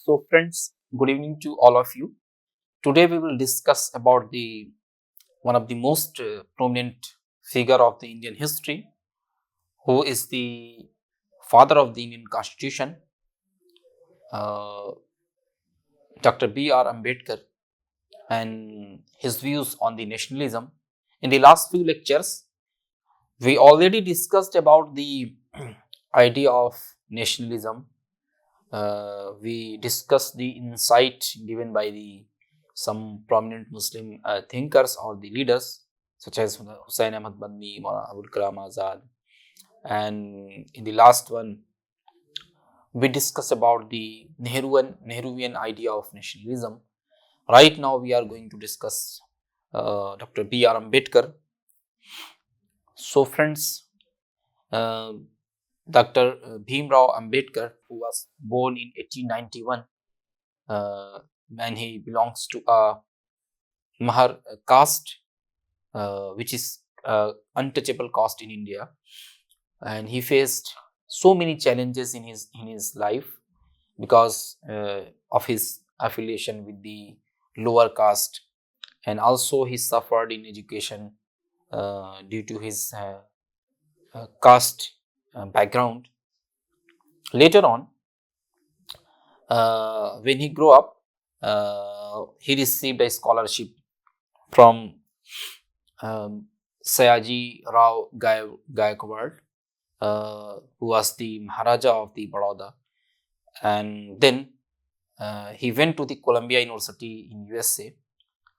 So friends, good evening to all of you. Today we will discuss about the one of the most prominent figure of the Indian history, who is the father of the Indian Constitution, uh, Dr. B.R. Ambedkar, and his views on the nationalism. In the last few lectures, we already discussed about the idea of nationalism. We discussed the insight given by the some prominent Muslim thinkers or the leaders such as Hussain Ahmad Bandi, Maulana Abul Kalam Azad, and in the last one we discussed about the Nehruvian idea of nationalism. Right now we are going to discuss Dr. B.R. Ambedkar. So friends, uh, Dr. Bhimrao Ambedkar, who was born in 1891, uh, and he belongs to a Mahar caste, which is untouchable caste in India, and he faced so many challenges in his life because of his affiliation with the lower caste, and also he suffered in education due to his caste background. Later on, when he grew up, he received a scholarship from um, Sayaji Rao Gaikwad, who was the Maharaja of the Baroda, and then he went to the Columbia University in USA,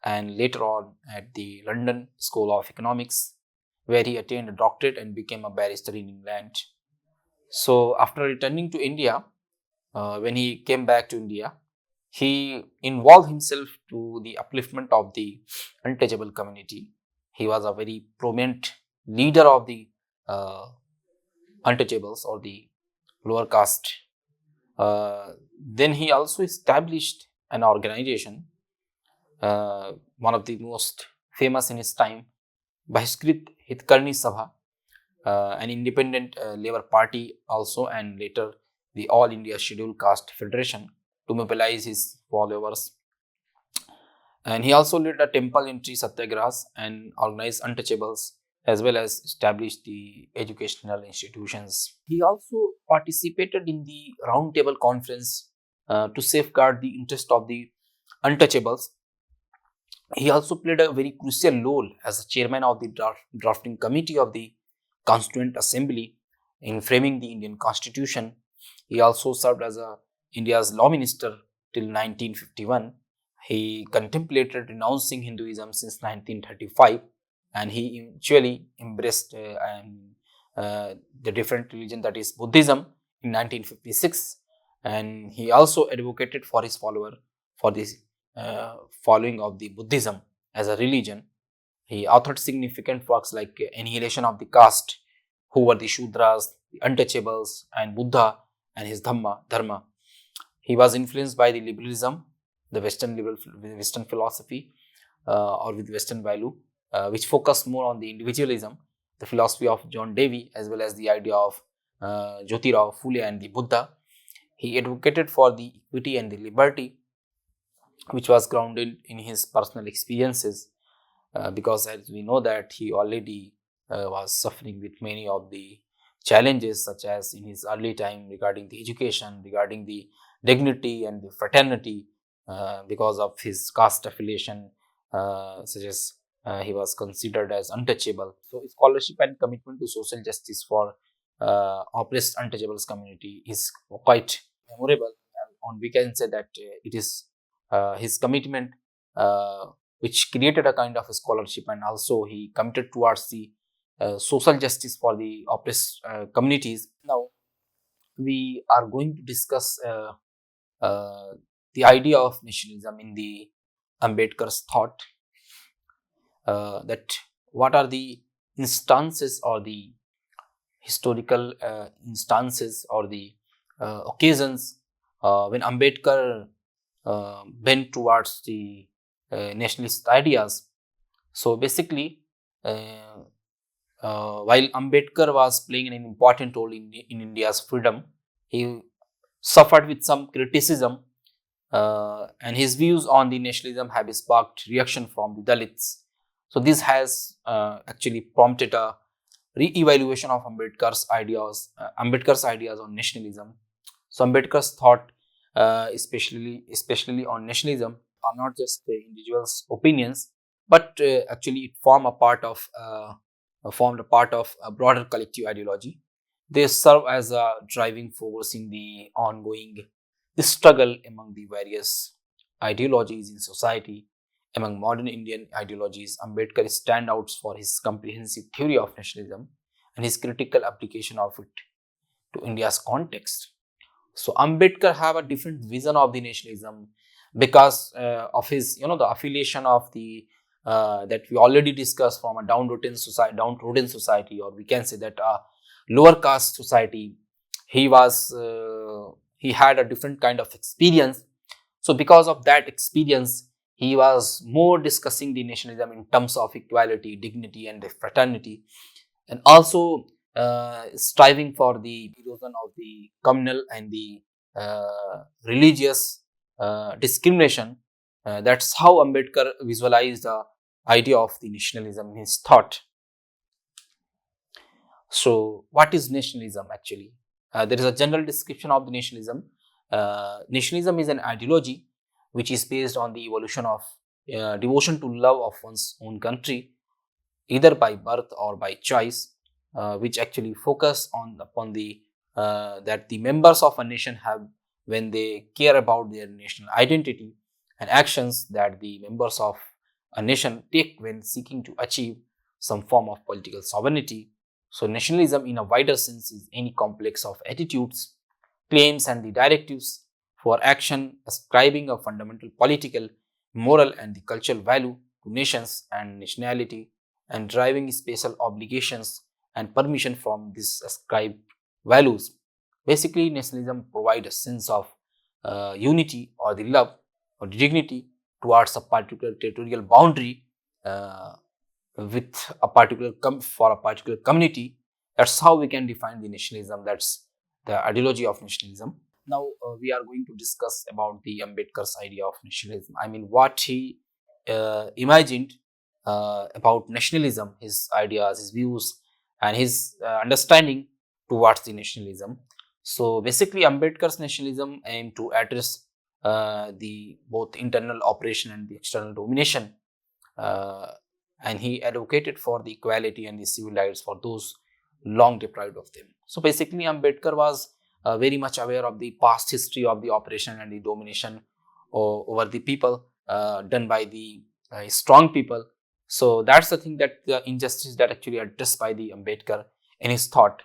and later on at the London School of Economics, where he attained a doctorate and became a barrister in England. So after returning to India, when he came back to India, he involved himself to the upliftment of the untouchable community. He was a very prominent leader of the uh, untouchables or the lower caste. Then he also established an organization, one of the most famous in his time, Bahishkrit Hitkarni Sabha, an independent labor party also, and later the All India Scheduled Caste Federation, to mobilize his followers. And he also led a temple entry satyagrahas and organized untouchables, as well as established the educational institutions. He also participated in the roundtable conference to safeguard the interest of the untouchables. He also played a very crucial role as a chairman of the drafting committee of the Constituent Assembly in framing the Indian Constitution. He also served as India's law minister till 1951. He contemplated renouncing Hinduism since 1935, and he eventually embraced the different religion, that is Buddhism, in 1956. And he also advocated for his follower for this following of the Buddhism as a religion. He authored significant works like Annihilation of the Caste, who were the Shudras, the Untouchables, and Buddha and his Dharma. He was influenced by the liberalism, the Western philosophy, or with Western value, which focused more on the individualism, the philosophy of John Dewey, as well as the idea of Jyotirao Phule and the Buddha. He advocated for the equity and the liberty, which was grounded in his personal experiences, because as we know that he already was suffering with many of the challenges, such as in his early time regarding the education, regarding the dignity and the fraternity, because of his caste affiliation, such as he was considered as untouchable. So scholarship and commitment to social justice for oppressed untouchables community is quite memorable, and we can say that it is his commitment which created a kind of a scholarship, and also he committed towards the social justice for the oppressed communities. Now we are going to discuss the idea of nationalism in the Ambedkar's thought, that what are the instances or the historical instances or the occasions when Ambedkar bent towards the nationalist ideas. So basically, while Ambedkar was playing an important role in India's freedom, he suffered with some criticism and his views on the nationalism have sparked reaction from the Dalits. So this has actually prompted a re-evaluation of Ambedkar's ideas on nationalism. So Ambedkar's thought, especially on nationalism, are not just the individual's opinions, but actually it formed a part of a broader collective ideology. They serve as a driving force in the ongoing struggle among the various ideologies in society. Among modern Indian ideologies, Ambedkar stands out for his comprehensive theory of nationalism and his critical application of it to India's context. So Ambedkar have a different vision of the nationalism because of his, the affiliation of the that we already discussed from a downtrodden society, or we can say that a lower caste society. He had a different kind of experience. So because of that experience, he was more discussing the nationalism in terms of equality, dignity, and fraternity, and also striving for the erosion of the communal and the religious discrimination. That's how Ambedkar visualized the idea of the nationalism in his thought. So, what is nationalism actually? There is a general description of the nationalism. Nationalism is an ideology which is based on the evolution of devotion to love of one's own country, either by birth or by choice, which actually focus on upon the that the members of a nation have when they care about their national identity, and actions that the members of a nation take when seeking to achieve some form of political sovereignty. So nationalism in a wider sense is any complex of attitudes, claims, and the directives for action ascribing a fundamental political, moral, and the cultural value to nations and nationality, and driving special obligations and permission from these ascribed values. Basically, nationalism provides a sense of unity or the love or dignity towards a particular territorial boundary uh, with a for a particular community. That's how we can define the nationalism. That's the ideology of nationalism. Now we are going to discuss about the Ambedkar's idea of nationalism. I mean, what he imagined about nationalism, his ideas, his views, and his understanding towards the nationalism. So basically, Ambedkar's nationalism aimed to address the both internal oppression and the external domination, uh, and he advocated for the equality and the civil rights for those long deprived of them. So basically, Ambedkar was very much aware of the past history of the oppression and the domination over the people done by the strong people. So that's the thing, that the injustice that actually addressed by the Ambedkar in his thought.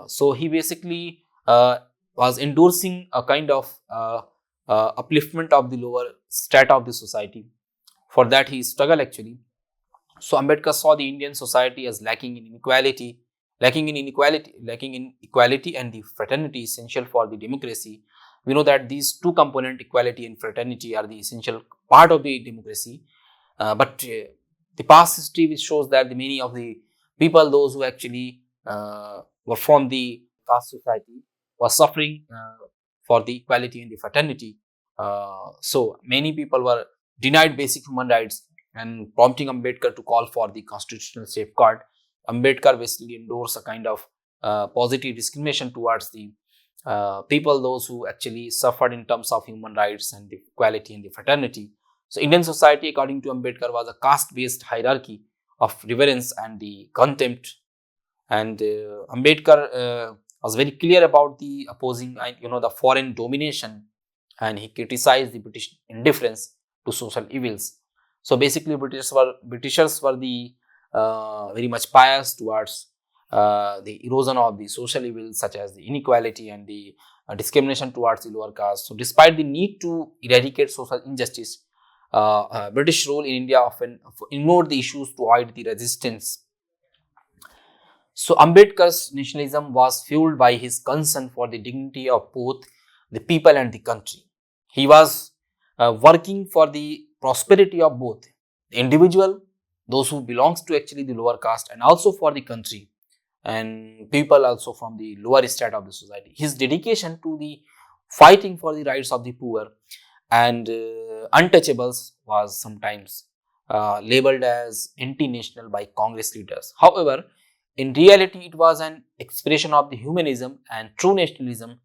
So he basically was endorsing a kind of upliftment of the lower strata of the society. For that, he struggled actually. So Ambedkar saw the Indian society as lacking in equality and the fraternity essential for the democracy. We know that these two component, equality and fraternity, are the essential part of the democracy. But the past history which shows that the many of the people, those who actually were from the caste society, were suffering for the equality and the fraternity. So many people were denied basic human rights, and prompting Ambedkar to call for the constitutional safeguard. Ambedkar basically endorsed a kind of positive discrimination towards the people, those who actually suffered in terms of human rights and the equality and the fraternity. So Indian society, according to Ambedkar, was a caste-based hierarchy of reverence and the contempt. And Ambedkar was very clear about the opposing, the foreign domination, and he criticized the British indifference to social evils. So basically, Britishers were the very much biased towards the erosion of the social evils such as the inequality and the discrimination towards the lower caste. So despite the need to eradicate social injustice, British rule in India often ignored the issues to avoid the resistance. So Ambedkar's nationalism was fueled by his concern for the dignity of both the people and the country. He was working for the prosperity of both the individual, those who belongs to actually the lower caste, and also for the country and people also from the lower strata of the society. His dedication to the fighting for the rights of the poor and untouchables was sometimes labeled as anti-national by Congress leaders. However, in reality, it was an expression of the humanism and true nationalism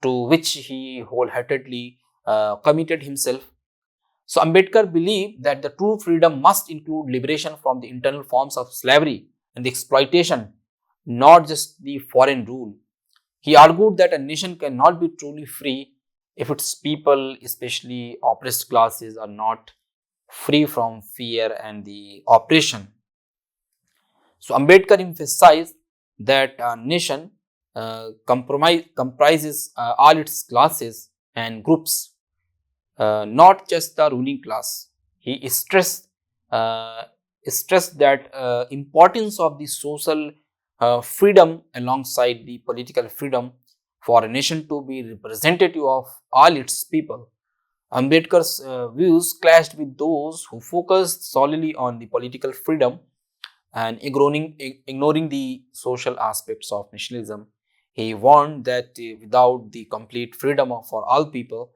to which he wholeheartedly committed himself. So, Ambedkar believed that the true freedom must include liberation from the internal forms of slavery and the exploitation, not just the foreign rule. He argued that a nation cannot be truly free if its people, especially oppressed classes, are not free from fear and the oppression. So Ambedkar emphasized that a nation comprises all its classes and groups, not just the ruling class. He uh, stressed that importance of the social freedom alongside the political freedom for a nation to be representative of all its people. Ambedkar's views clashed with those who focused solely on the political freedom and ignoring the social aspects of nationalism. He warned that without the complete freedom for all people,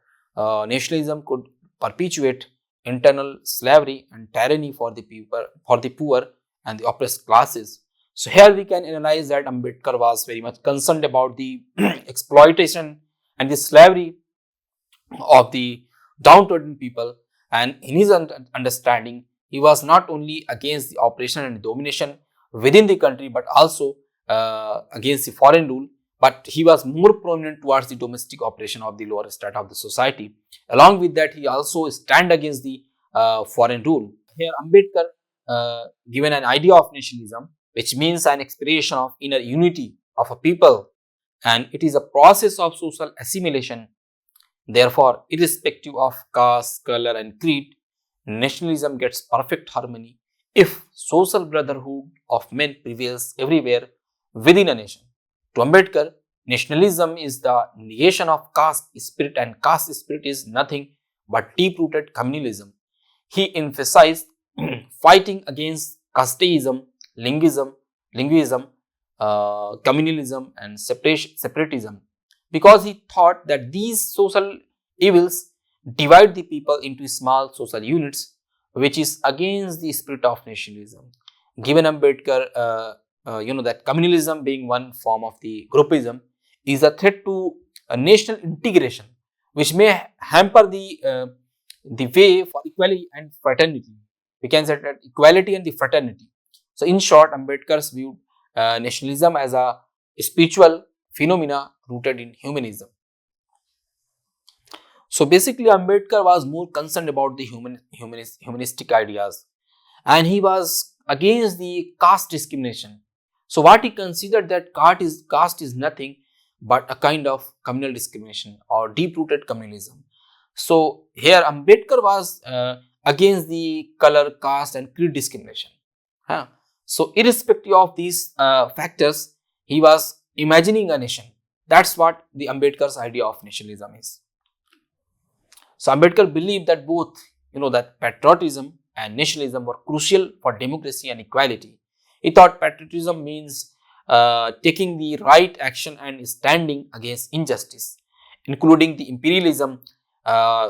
nationalism could perpetuate internal slavery and tyranny for the people, for the poor and the oppressed classes. So here we can analyze that Ambedkar was very much concerned about the exploitation and the slavery of the downtrodden people, and in his understanding he was not only against the oppression and domination within the country but also against the foreign rule, but he was more prominent towards the domestic oppression of the lower strata of the society. Along with that, he also stand against the foreign rule. Here Ambedkar given an idea of nationalism, which means an expression of inner unity of a people, and it is a process of social assimilation. Therefore, irrespective of caste, color, and creed, nationalism gets perfect harmony if social brotherhood of men prevails everywhere within a nation. To Ambedkar, nationalism is the negation of caste spirit, and caste spirit is nothing but deep rooted communalism. He emphasized fighting against casteism, linguism, communalism, and separatism, because he thought that these social evils divide the people into small social units, which is against the spirit of nationalism. Given Ambedkar, that communalism being one form of the groupism is a threat to national integration, which may hamper the way for equality and fraternity. We can say that equality and the fraternity. So, in short, Ambedkar's viewed nationalism as a spiritual phenomena rooted in humanism. So, basically, Ambedkar was more concerned about the humanistic ideas, and he was against the caste discrimination. So, what he considered that caste is nothing but a kind of communal discrimination or deep rooted communalism. So, here Ambedkar was against the color, caste, and creed discrimination. Huh? So, irrespective of these factors, he was imagining a nation. That's what the Ambedkar's idea of nationalism is. So, Ambedkar believed that both, that patriotism and nationalism were crucial for democracy and equality. He thought patriotism means taking the right action and standing against injustice, including the imperialism,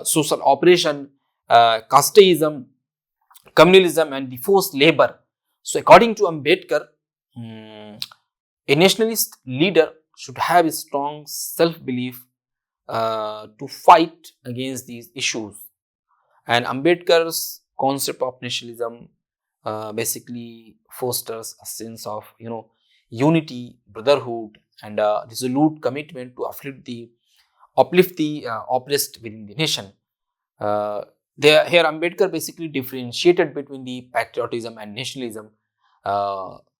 social oppression, casteism, communalism, and the forced labor. So, according to Ambedkar, a nationalist leader should have a strong self-belief to fight against these issues. And Ambedkar's concept of nationalism basically fosters a sense of unity, brotherhood, and a resolute commitment to uplift the oppressed within the nation. Uh, Here Ambedkar basically differentiated between the patriotism and nationalism.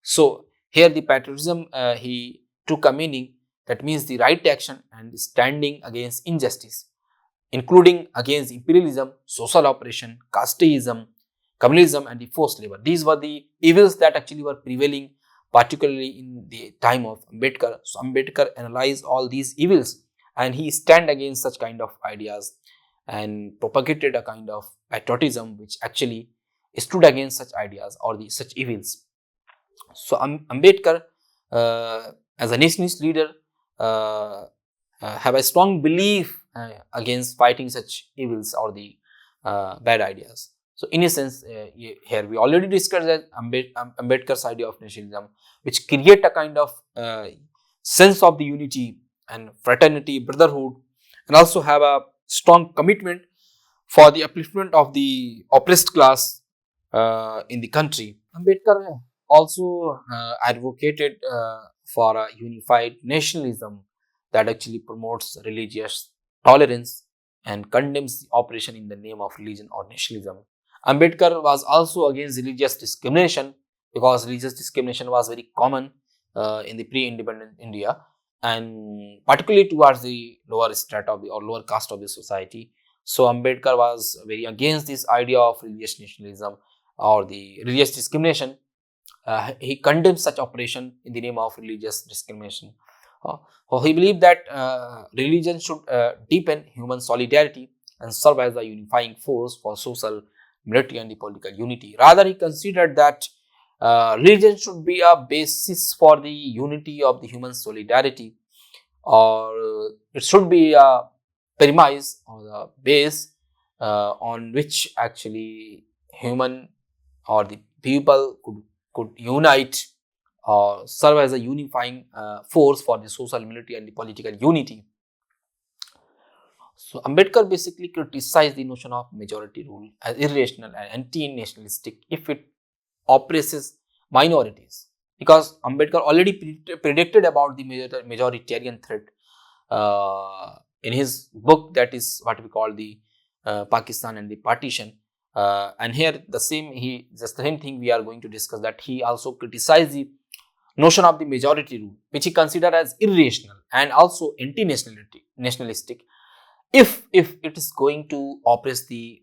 So here the patriotism he took a meaning that means the right action and standing against injustice, including against imperialism, social oppression, casteism, communism, and the forced labor. These were the evils that actually were prevailing, particularly in the time of Ambedkar. So Ambedkar analyzed all these evils and he stand against such kind of ideas and propagated a kind of patriotism which actually stood against such ideas or the such evils. So Ambedkar, as a nationalist leader, have a strong belief against fighting such evils or the bad ideas. So in a sense, here we already discussed that Ambedkar's idea of nationalism, which create a kind of sense of the unity and fraternity, brotherhood, and also have a strong commitment for the upliftment of the oppressed class in the country. Ambedkar also advocated for a unified nationalism that actually promotes religious tolerance and condemns the operation in the name of religion or nationalism. Ambedkar was also against religious discrimination because religious discrimination was very common in the pre-independent India, and particularly towards the lower strata of the or lower caste of the society. So Ambedkar was very against this idea of religious nationalism or the religious discrimination. He condemns such operation in the name of religious discrimination. He believed that religion should deepen human solidarity and serve as a unifying force for social, military, and the political unity. Rather, he considered that religion should be a basis for the unity of the human solidarity, or it should be a premise or the base on which actually human or the people could unite or serve as a unifying force for the social, military, and the political unity. So Ambedkar basically criticized the notion of majority rule as irrational and anti-nationalistic if it oppresses minorities, because Ambedkar already predicted about the majoritarian threat in his book, that is what we call the Pakistan and the Partition. And here the same thing we are going to discuss, that he also criticized the notion of the majority rule, which he considered as irrational and also nationalistic if it is going to oppress the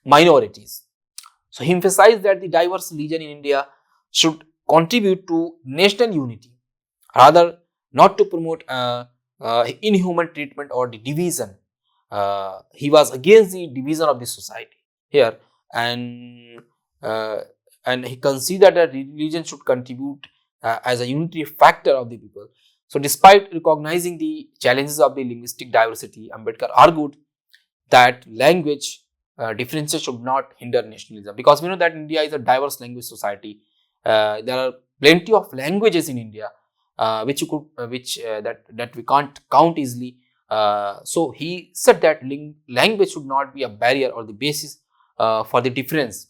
minorities. So he emphasized that the diverse religion in India should contribute to national unity, rather not to promote inhuman treatment or the division. He was against the division of the society here, and uh, and he considered that religion should contribute as a unity factor of the people. So despite recognizing the challenges of the linguistic diversity, Ambedkar argued that language differences should not hinder nationalism, because we know that India is a diverse language society. There are plenty of languages in India which you could that we can't count easily. So he said that language should not be a barrier or the basis for the difference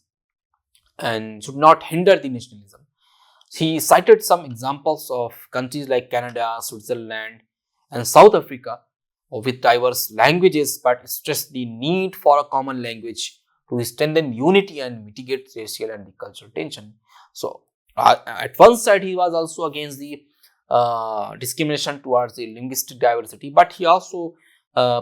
and should not hinder the nationalism. He cited some examples of countries like Canada, Switzerland, and South Africa with diverse languages, but stressed the need for a common language to strengthen unity and mitigate racial and the cultural tension. So, at one side, he was also against the discrimination towards the linguistic diversity, but he also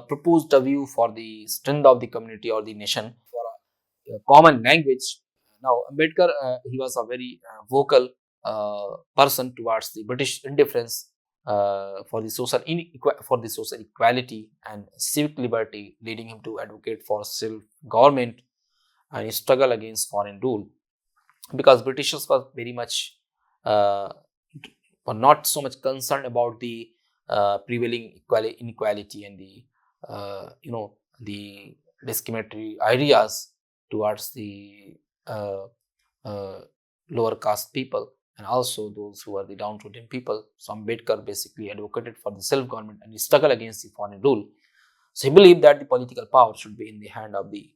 proposed a view for the strength of the community or the nation for a common language. Now, Ambedkar, he was a very vocal person towards the British indifference for the social equality and civic liberty, leading him to advocate for self-government and struggle against foreign rule. Because Britishers were very much uh, were not so much concerned about the prevailing inequality and the the discriminatory ideas towards the uh, uh, lower caste people and also those who are the downtrodden people. So Ambedkar basically advocated for the self-government and struggle against the foreign rule. So he believed that the political power should be in the hand of the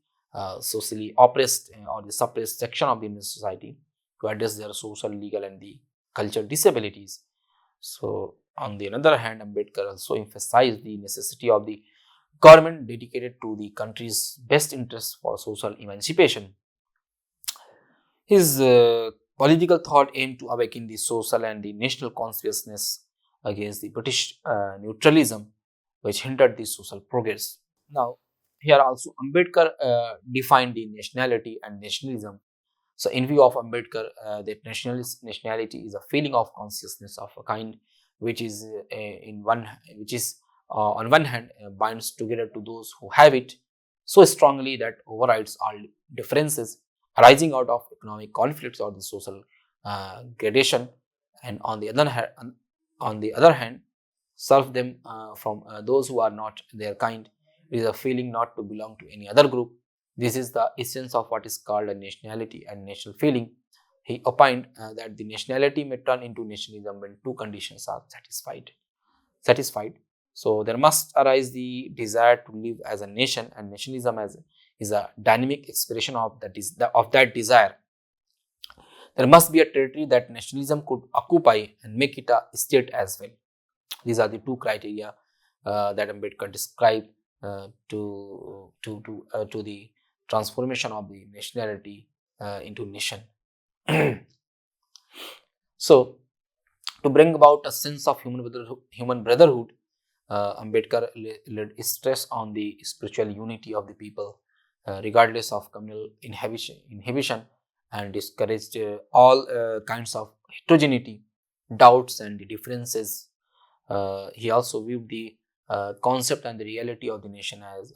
socially oppressed or the suppressed section of the Indian society to address their social, legal, and the cultural disabilities. So on the other hand, Ambedkar also emphasized the necessity of the government dedicated to the country's best interests for social emancipation. His political thought aimed to awaken the social and the national consciousness against the British neutralism, which hindered the social progress. Now, here also Ambedkar defined the nationality and nationalism. So, in view of Ambedkar, that nationality is a feeling of consciousness of a kind which is on one hand binds together to those who have it so strongly that overrides all differences arising out of economic conflicts or the social gradation, and on the other hand, serve them from those who are not their kind It is a feeling not to belong to any other group. This is the essence of what is called a nationality and national feeling. He opined that the nationality may turn into nationalism when two conditions are satisfied. So there must arise the desire to live as a nation, and nationalism is a dynamic expression of that desire. There must be a territory that nationalism could occupy and make it a state as well. These are the two criteria that Ambedkar described to the transformation of the nationality into nation. So, to bring about a sense of human brotherhood, Ambedkar laid stress on the spiritual unity of the people, regardless of communal inhibition, and discouraged all kinds of heterogeneity, doubts, and differences. He also viewed the concept and the reality of the nation as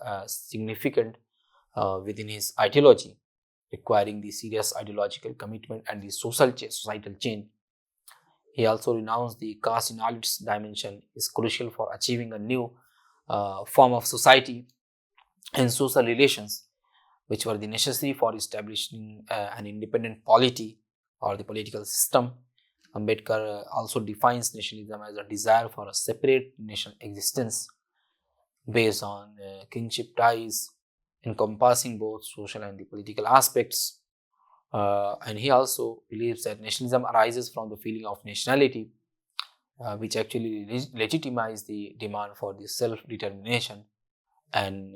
significant within his ideology, requiring the serious ideological commitment and the societal change. He also renounced the caste in all its dimension is crucial for achieving a new form of society and social relations, which were the necessary for establishing an independent polity or the political system. Ambedkar also defines nationalism as a desire for a separate nation existence based on kinship ties, encompassing both social and the political aspects. And he also believes that nationalism arises from the feeling of nationality, which actually legitimizes the demand for the self-determination and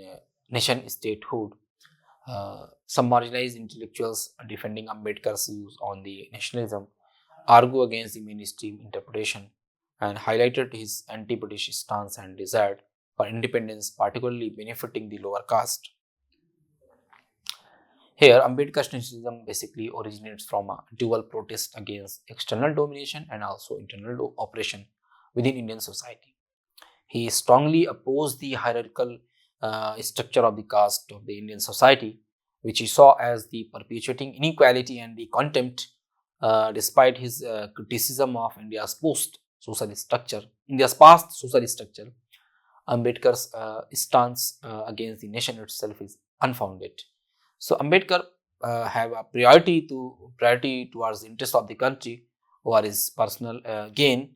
nation statehood. Some marginalized intellectuals defending Ambedkar's views on the nationalism argue against the mainstream interpretation and highlighted his anti-British stance and desire for independence, particularly benefiting the lower caste. Here, Ambedkar's nationalism basically originates from a dual protest against external domination and also internal oppression within Indian society. He strongly opposed the hierarchical structure of the caste of the Indian society, which he saw as the perpetuating inequality and the contempt, despite his criticism of India's past socialist structure. Ambedkar's stance against the nation itself is unfounded. So Ambedkar have a priority towards the interest of the country over his personal gain,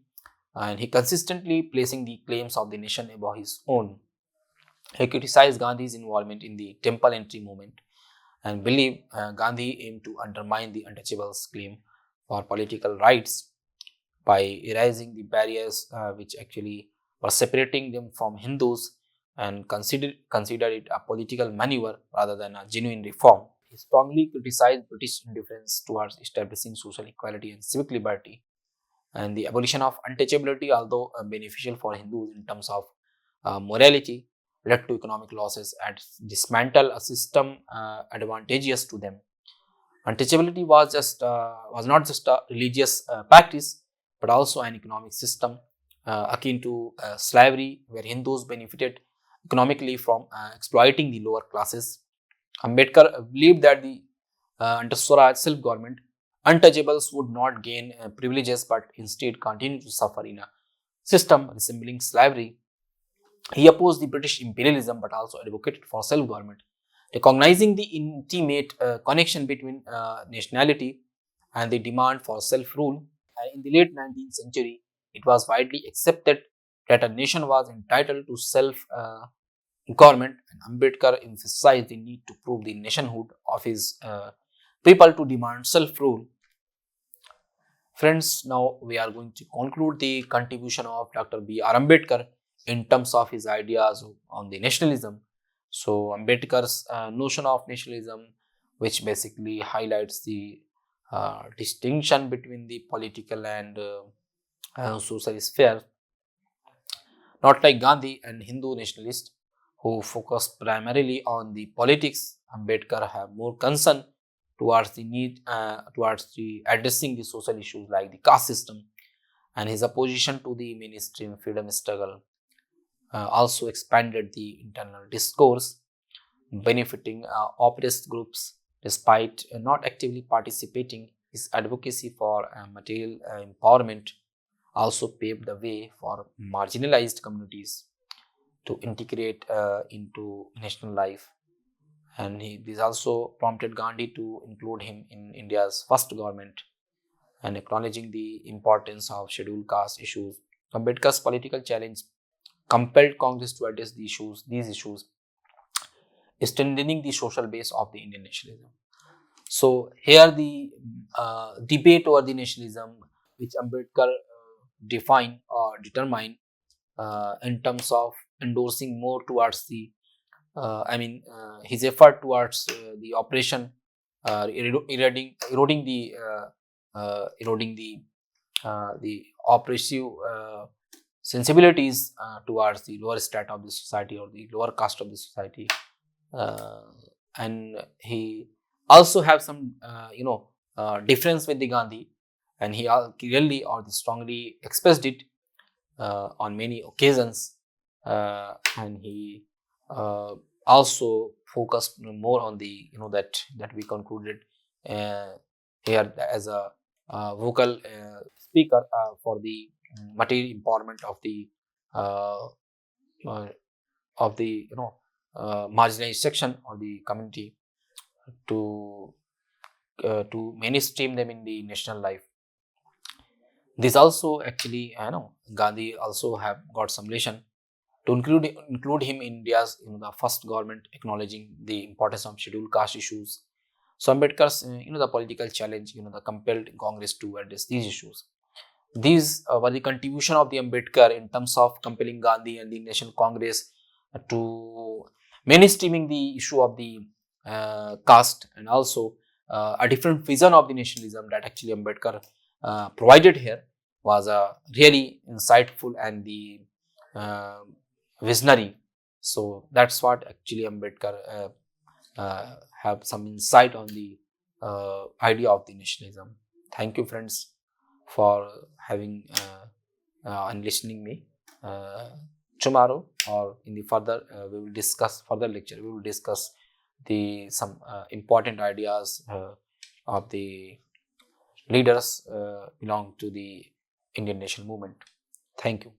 and he consistently placing the claims of the nation above his own. He criticized Gandhi's involvement in the temple entry movement and believed Gandhi aimed to undermine the untouchables' claim for political rights by erasing the barriers which actually were separating them from Hindus, and consider it a political maneuver rather than a genuine reform. He strongly criticized British indifference towards establishing social equality and civic liberty, and the abolition of untouchability, although beneficial for Hindus in terms of morality, led to economic losses and dismantled a system advantageous to them. Untouchability was not just a religious practice, but also an economic system akin to slavery, where Hindus benefited economically from exploiting the lower classes. Ambedkar believed that under Swaraj self-government, untouchables would not gain privileges but instead continue to suffer in a system resembling slavery. He opposed the British imperialism but also advocated for self-government, recognizing the intimate connection between nationality and the demand for self-rule. In the late 19th century, it was widely accepted that a nation was entitled to self-government, and Ambedkar emphasized the need to prove the nationhood of his people to demand self-rule. Friends, now we are going to conclude the contribution of Dr. B.R. Ambedkar in terms of his ideas on the nationalism. So, Ambedkar's notion of nationalism, which basically highlights the distinction between the political and social sphere, not like Gandhi and Hindu nationalists who focused primarily on the politics. Ambedkar have more concern towards the need towards the addressing the social issues like the caste system, and his opposition to the mainstream freedom struggle also expanded the internal discourse, benefiting oppressed groups despite not actively participating. His advocacy for material empowerment also paved the way for marginalized communities, to integrate into national life. And this also prompted Gandhi to include him in India's first government. And acknowledging the importance of scheduled caste issues, Ambedkar's political challenge compelled Congress to address these issues, strengthening the social base of the Indian nationalism. So here the debate over the nationalism, which Ambedkar defined or determined in terms of endorsing more towards the, his effort towards the operation, eroding the oppressive sensibilities towards the lower strata of the society or the lower caste of the society. uh, and he also have some difference with the Gandhi, and he clearly or strongly expressed it on many occasions, and he uh, also focused more on the that we concluded uh, here as a vocal speaker for the material empowerment uh, uh, of the marginalized section or the community, to mainstream them in the national life. This also actually, Gandhi also have got some relation to include him in India's the first government, acknowledging the importance of scheduled caste issues. So Ambedkar's the political challenge, the compelled Congress to address these issues. These were the contribution of the Ambedkar in terms of compelling Gandhi and the National Congress to mainstreaming the issue of the caste, and also a different vision of the nationalism that actually Ambedkar provided here was really insightful and the uh, visionary. So that's what actually Ambedkar have some insight on the idea of the nationalism. Thank you, friends, for having and listening me. Uh, Tomorrow or in the further, we will discuss further lecture. We will discuss the some important ideas of the leaders belong to the Indian national movement. Thank you.